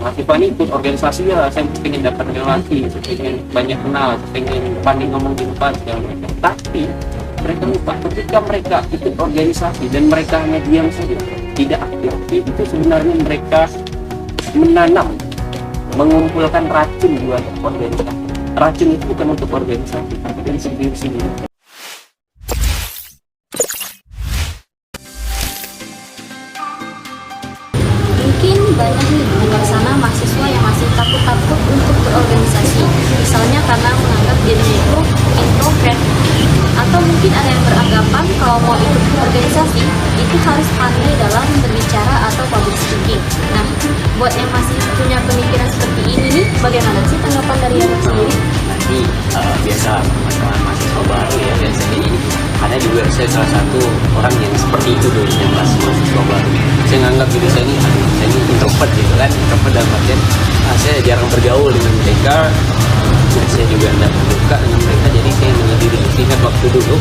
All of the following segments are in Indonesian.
mahasiswa ini ikut organisasi ya, saya pengen dapat relasi, saya pengen banyak kenal, saya pengen pandai ngomong di depan segala macam. Tapi mereka lupa ketika mereka ikut organisasi dan mereka hanya diam saja, tidak aktif, itu sebenarnya mereka menanam, mengumpulkan racun buat organisasi. Racun itu bukan untuk organisasi, tapi dari sendiri-sendiri. Mungkin banyak nih di luar sana mahasiswa yang masih takut-takut untuk berorganisasi, misalnya karena menganggap dirinya itu introvert, atau mungkin ada yang beranggapan kalau mau ikut organisasi itu harus pandai dalam berbicara atau public speaking. Nah, buat yang masih punya pemikiran seperti ini nih, bagaimana sih tanggapan dari Abang sendiri? Nanti biasa masalah mahasiswa baru ya, biasanya ini ada juga saya salah satu orang yang seperti itu dulu, yang masih mahasiswa baru. Saya nganggap diri saya ini introvert gitu kan, introvert dalam artian saya jarang bergaul dengan mereka, dan saya juga tidak terbuka dengan mereka, jadi saya menyendiri. Ingat waktu dulu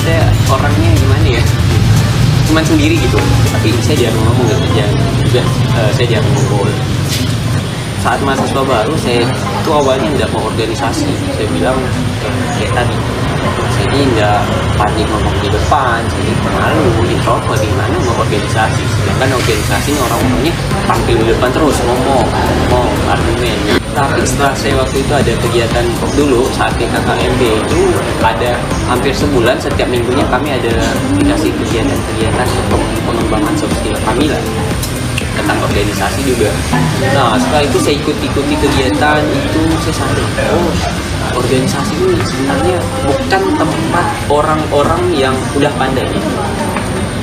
saya orangnya gimana ya, cuman sendiri gitu, tapi saya jarang ngomong juga saya jarang ngobrol. Saat mahasiswa baru saya itu awalnya tidak mau organisasi, saya bilang kayak tadi, saya ini tidak pandai ngomong di depan, jadi malu, introvert, di mana mau organisasi. Sedangkan organisasi ini orang-orangnya tampil di depan terus ngomong argumen. Tapi setelah saya waktu itu ada kegiatan dulu saat KKMB itu ada hampir sebulan, setiap minggunya kami ada dikasih kegiatan-kegiatan untuk pengembangan soft skill kami lah, tentang organisasi juga. Nah, setelah itu saya ikuti kegiatan itu, saya sadar, organisasi ini sebenarnya bukan tempat orang-orang yang udah pandai.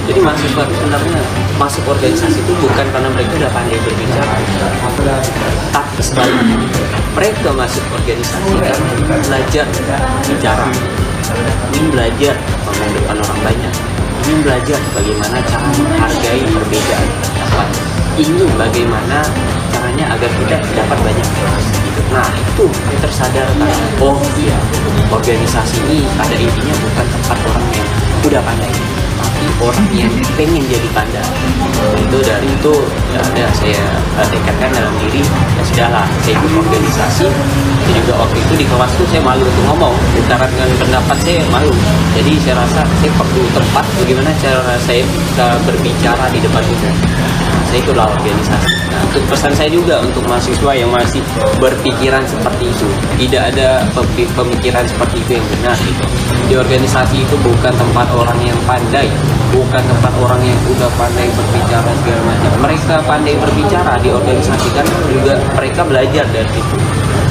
Jadi mahasiswa sebenarnya masuk organisasi itu bukan karena mereka udah pandai berbicara, tapi sebaliknya mereka masuk organisasi karena belajar bicara, ingin belajar ngomong depan orang banyak, ingin belajar bagaimana cara menghargai perbedaan pendapat, ingin bagaimana caranya agar kita dapat banyak relasi. Nah, itu tersadarkan, oh iya, organisasi ini pada intinya bukan tempat orang yang udah pandai, tapi orang yang pengen jadi pandai. Nah, itu dari itu ya ada saya tekadkan dalam diri, ya sudahlah, saya ikut organisasi. Dan juga waktu itu di kelas itu saya malu untuk ngomong, dengan pendapat saya malu. Jadi saya rasa saya perlu tempat bagaimana cara saya berbicara di depan umum. Saya itulah organisasi. Nah, untuk pesan saya juga untuk mahasiswa yang masih berpikiran seperti itu, tidak ada pemikiran seperti itu yang benar gitu. Di organisasi itu bukan tempat orang yang pandai, bukan tempat orang yang udah pandai berbicara segala macam. Mereka pandai berbicara di organisasi kan juga mereka belajar dari situ,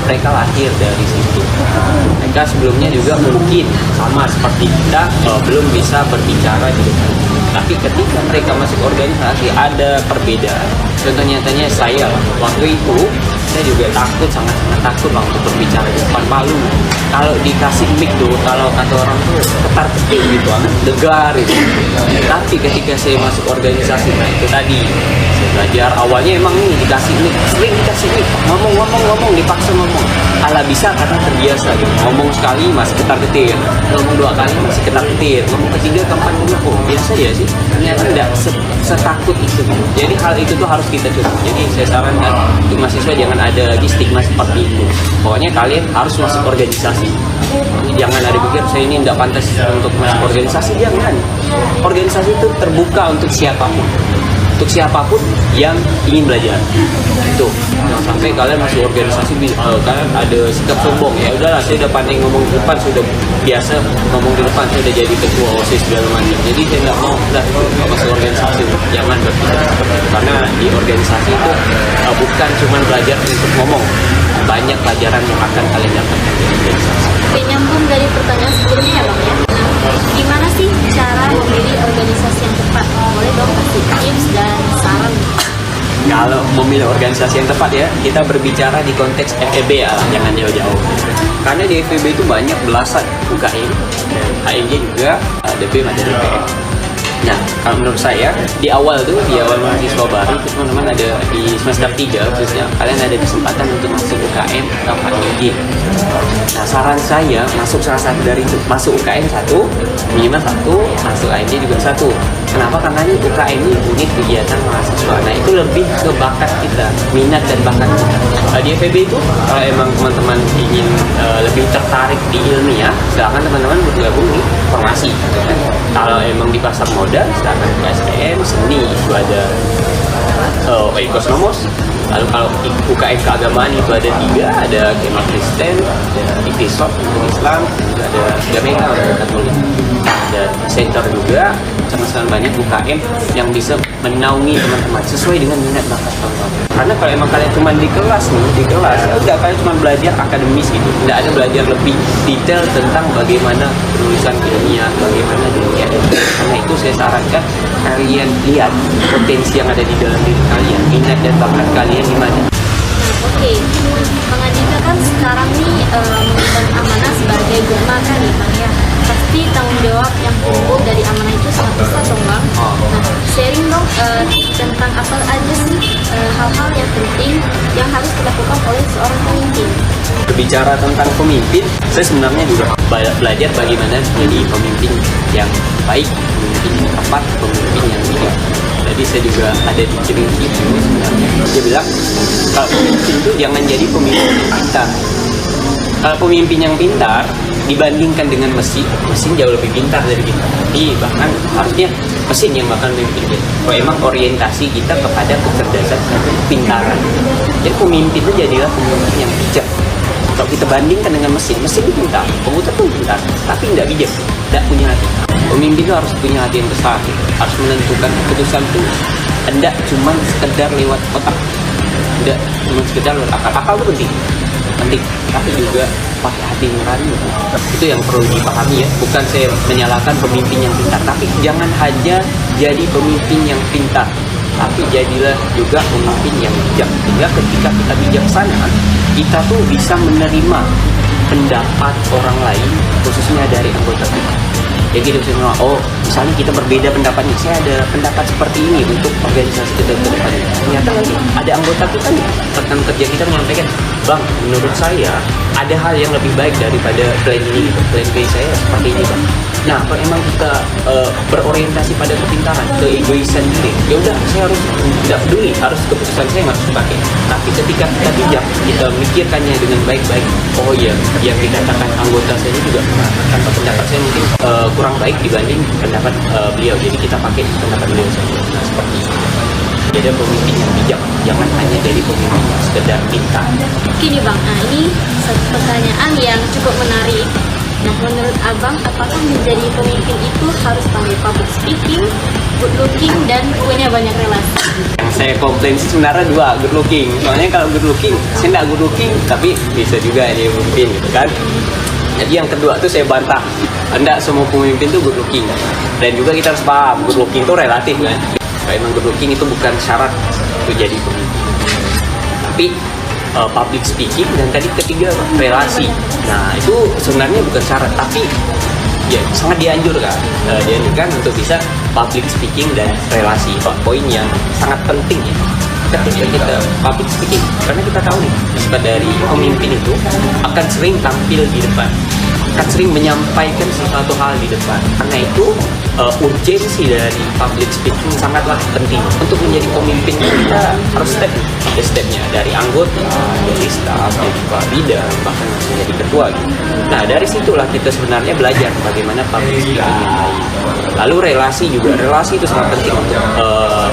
mereka lahir dari situ. Mereka sebelumnya juga mungkin sama seperti kita belum bisa berbicara di depan. Tapi ketika mereka masuk organisasi ada perbedaan. Contoh nyatanya saya waktu itu saya juga sangat takut untuk berbicara di depan, malu. Kalau dikasih mic tuh, kalau kata orang tuh ketar-ketir gitu, degar gitu. Tapi ketika saya masuk organisasi, nah itu tadi saya belajar. Awalnya emang nih dikasih mic, sering dikasih mic, ngomong, dipaksa ngomong. Ala bisa karena terbiasa gitu. Ngomong sekali masih ketar-ketir, ngomong dua kali masih ketar-ketir, ngomong ketiga, keempat, biasa ya sih. Ternyata tidak setakut itu. Jadi hal itu tuh harus kita coba. Jadi saya sarankan untuk mahasiswa jangan ada lagi stigma seperti itu. Pokoknya kalian harus masuk organisasi. Jangan ada pikir saya ini tidak pantas untuk masuk organisasi. Jangan. Organisasi itu terbuka untuk siapapun. Untuk siapapun yang ingin belajar. Itu. Jangan sampai kalian masuk organisasi kalian ada sikap sombong. Ya udahlah, saya udah pandai ngomong di depan, sudah biasa ngomong di depan, saya udah jadi ketua OSIS segala macam. Jadi saya nggak mau masuk organisasi. Jangan berpikir seperti itu. Karena di organisasi itu bukan cuma belajar untuk ngomong. Banyak pelajaran yang akan kalian dapatkan di organisasi. Oke, nyambung dari pertanyaan sebelumnya ya Bang ya. Nah, gimana sih cara memilih organisasi yang tepat? Boleh dong kasih tips dan saran. Kalau memilih organisasi yang tepat ya, kita berbicara di konteks FEB ya, jangan jauh-jauh. Karena di FEB itu banyak belasan UKM, dan HMJ juga, DP ada DPM. Nah, kalau menurut saya di awal mahasiswa baru itu teman-teman ada di semester 3 khususnya kalian ada kesempatan untuk masuk UKM atau HMG. Nah, saran saya masuk salah satu dari itu, masuk UKM 1, minimal 1, masuk HMG juga 1. Kenapa? Karena ini UKM ini unit kegiatan mahasiswa. Nah, itu lebih ke bakat kita, minat dan bakat kita. Di FEB itu kalau emang teman-teman ingin lebih tertarik di ilmiah, silakan teman-teman bergabung di formasi. Gitu kan. Kalau emang di pasar modal, silakan ke STM, seni itu ada Ekonomos. Lalu kalau UKM keagamaan itu ada 3, ada Kema Kristen, ada Iktisod untuk Islam, juga ada Gameka untuk Katolik. Dan center juga sama-sama banyak UKM yang bisa menaungi teman-teman sesuai dengan minat bakat teman-teman. Karena kalau emang kalian cuma di kelas udah kalian cuma belajar akademis gitu, tidak ada belajar lebih detail tentang bagaimana penulisan ilmiah, bagaimana dunia. Karena itu saya sarankan kalian lihat potensi yang ada di dalam diri kalian, minat dan bakat kalian di mana. Oke, Bang Andika kan sekarang nih mengemban amanah sebagai gema kan nih Bang ya. Pasti tanggung jawab yang timbul dari amanah itu sangat besar dong Bang. Nah, sharing dong tentang apa aja sih hal-hal yang penting yang harus dilakukan oleh seorang pemimpin. Berbicara tentang pemimpin, saya sebenarnya juga belajar bagaimana menjadi pemimpin yang baik, pemimpin yang tepat, pemimpin yang bijak. Jadi saya juga ada di Ciringki itu sebenarnya. Dia bilang kalau pemimpin itu jangan jadi pemimpin yang pintar. Kalau pemimpin yang pintar dibandingkan dengan mesin jauh lebih pintar dari kita. Tapi bahkan harusnya mesin yang bakal memimpin kita. Kalau emang orientasi kita kepada kecerdasan dan kepintaran. Jadi pemimpin itu jadilah pemimpin yang bijak. Kalau kita bandingkan dengan mesin itu pintar, komputer pun pintar, tapi tidak bijak, tidak punya hati. Pemimpin itu harus punya hati yang besar, harus menentukan keputusan itu tidak cuma sekedar lewat otak, tidak cuma sekedar lewat akal. Akal itu penting, tapi juga pakai hati nurani. Itu yang perlu dipahami ya. Bukan saya menyalahkan pemimpin yang pintar, tapi jangan hanya jadi pemimpin yang pintar, tapi jadilah juga pemimpin yang bijak. Sehingga ketika kita bijaksana, kita tuh bisa menerima pendapat orang lain, khususnya dari anggota kita. Jadi kita bisa misalnya kita berbeda pendapatnya, saya ada pendapat seperti ini untuk organisasi kita ke depannya. Ternyata lagi ada anggota kita nih, rekan kerja kita menyampaikan, Bang, menurut saya ada hal yang lebih baik daripada plan ini, plan B saya seperti ini, Bang. Nah, kalau emang kita berorientasi pada kepintaran, keegoisan diri, ya udah saya harus tidak peduli, harus keputusan saya yang harus dipakai. Tapi ketika kita bijak, kita memikirkannya dengan baik-baik. Oh iya, yang dikatakan anggota saya juga tanpa pendapat saya mungkin kurang baik dibanding pendapat beliau. Jadi kita pakai pendapat beliau saja. Nah, seperti itu. Jadi pemimpin yang bijak, jangan hanya jadi pemimpin yang sekedar pintar. Gini Bang, nah ini satu pertanyaan yang cukup menarik. Nah, menurut Abang, apakah menjadi pemimpin itu harus pandai public speaking, good looking, dan punya banyak relasi? Yang saya komplain sih sebenarnya 2, good looking. Soalnya kalau good looking, saya nggak good looking, tapi bisa juga jadi pemimpin gitu kan. Jadi yang kedua tuh saya bantah, enggak semua pemimpin tuh good looking. Dan juga kita harus paham, good looking itu relatif kan. Kalau emang good looking itu bukan syarat untuk jadi pemimpin. Tapi public speaking, dan tadi ketiga relasi. Nah itu sebenarnya bukan syarat, tapi ya sangat dianjurkan untuk bisa public speaking dan relasi. Poin yang sangat penting ya ketika kita public speaking, karena kita tahu nih sifat dari pemimpin itu akan sering tampil di depan, akan sering menyampaikan sesuatu hal di depan. Karena itu urgensi dari public speaking sangatlah penting. Untuk menjadi pemimpin kita harus stepnya dari anggota, dari staff, dari bidang, bahkan menjadi ketua gitu. Nah dari situlah kita sebenarnya belajar bagaimana public speaking yang baik. Lalu relasi itu sangat penting untuk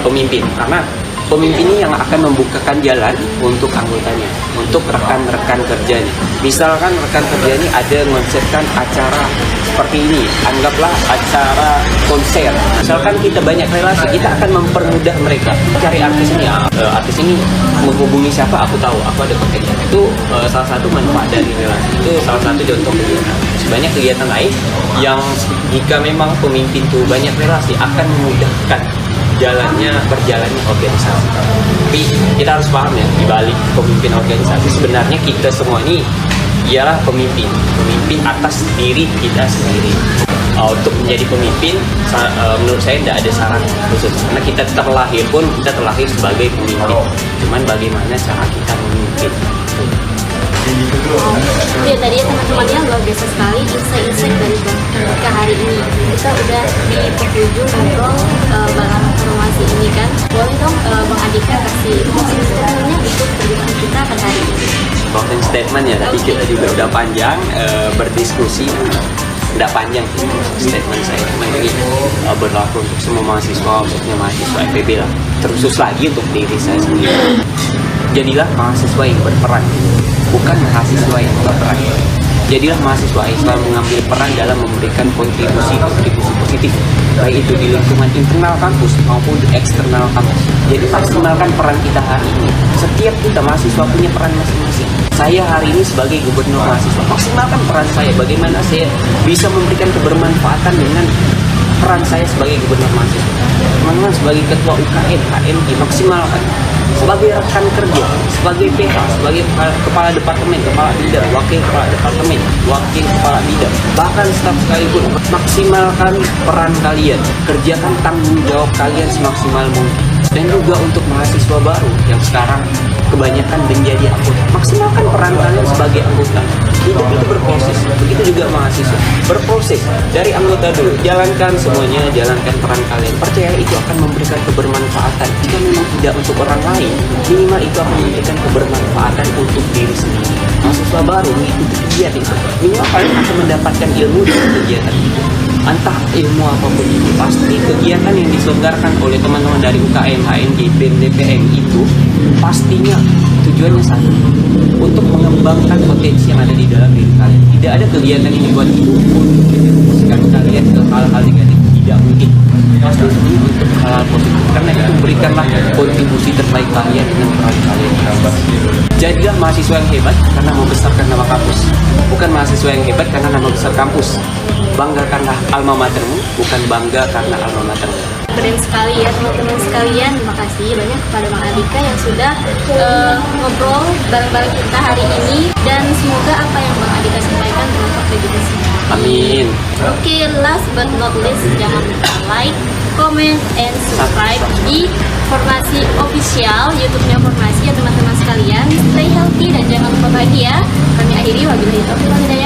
pemimpin, karena pemimpin ini yang akan membukakan jalan untuk anggotanya, untuk rekan-rekan kerjanya. Misalkan rekan kerja ini ada mengonsepkan acara seperti ini, anggaplah acara konser. Misalkan kita banyak relasi, kita akan mempermudah mereka cari artis ini menghubungi siapa, aku tahu, aku ada kontaknya. Itu salah satu manfaat dari relasi. Itu salah satu contoh kegiatan. Banyak kegiatan lain yang jika memang pemimpin itu banyak relasi akan memudahkan berjalannya organisasi. Tapi kita harus paham ya, di balik pemimpin organisasi sebenarnya kita semua ini ialah pemimpin atas diri kita sendiri. Untuk menjadi pemimpin, menurut saya tidak ada syarat khusus, karena kita terlahir sebagai pemimpin, cuman bagaimana cara kita memimpin. Ya tadi ya teman-teman ya, luar biasa sekali insight-insight dari Bang Andika hari ini. Kita udah di penghujung ngobrol barang informasi ini kan. Boleh dong Bang Andika kasih closing statement-nya untuk perjumpaan kita pada hari ini. Closing statement ya, tadi kita juga udah panjang berdiskusi. Tidak panjang sih statement saya, cuma ini berlaku untuk semua mahasiswa, khususnya mahasiswa FEB lah, terkhusus lagi untuk diri saya sendiri. Jadilah mahasiswa yang berperan, bukan mahasiswa yang berperan. Jadilah mahasiswa yang selalu mengambil peran dalam memberikan kontribusi positif, baik itu di lingkungan internal kampus maupun di eksternal kampus. Jadi maksimalkan peran kita hari ini. Setiap kita mahasiswa punya peran masing-masing. Saya hari ini sebagai gubernur mahasiswa, maksimalkan peran saya. Bagaimana saya bisa memberikan kebermanfaatan dengan peran saya sebagai gubernur mahasiswa. Teman-teman sebagai ketua UKM, HMI, maksimalkan. Sebagai rekan kerja, sebagai PH, sebagai kepala departemen, kepala bidang, wakil kepala departemen, wakil kepala bidang, bahkan staf sekalipun, maksimalkan peran kalian, kerjakan tanggung jawab kalian semaksimal mungkin. Dan juga untuk mahasiswa baru yang sekarang kebanyakan menjadi anggota, maksimalkan peran kalian sebagai anggota. Hidup itu berproses, begitu juga mahasiswa berproses dari anggota dulu. Jalankan semuanya, jalankan peran kalian. Percaya itu akan memberikan kebermanfaatan. Jika memang tidak untuk orang lain, minimal itu akan memberikan kebermanfaatan untuk diri sendiri. Mahasiswa baru mengikuti kegiatan itu, minimal kalian akan mendapatkan ilmu dari kegiatan itu. Entah ilmu apapun itu, pasti kegiatan yang diselenggarakan oleh teman-teman dari UKM, HMG, BEM, DPM itu pastinya tujuannya satu, untuk mengembangkan potensi yang ada di dalam diri kalian. Tidak ada kegiatan yang dibuat itu untuk menjerumuskan kalian ke hal-hal negatif, tidak mungkin. Pasti ini untuk hal positif, karena itu berikanlah kontribusi terbaik kalian dengan peran kalian. Jadilah mahasiswa yang hebat karena membesarkan nama kampus, bukan mahasiswa yang hebat karena nama besar kampus. Banggakanlah alma matermu, bukan bangga karena alma matermu. Keren sekali ya teman-teman sekalian. Terima kasih banyak kepada Bang Andika yang sudah ngobrol bareng-bareng kita hari ini, dan semoga apa yang Bang Andika sampaikan bermanfaat bagi kita semua. Amin. Oke, last but not least, jangan lupa like, comment, and subscribe di Formasi Official, YouTube-nya Formasi ya teman-teman sekalian. Stay healthy dan jangan lupa bahagia. Kami akhiri, wabillahi taufiq wal hidayah.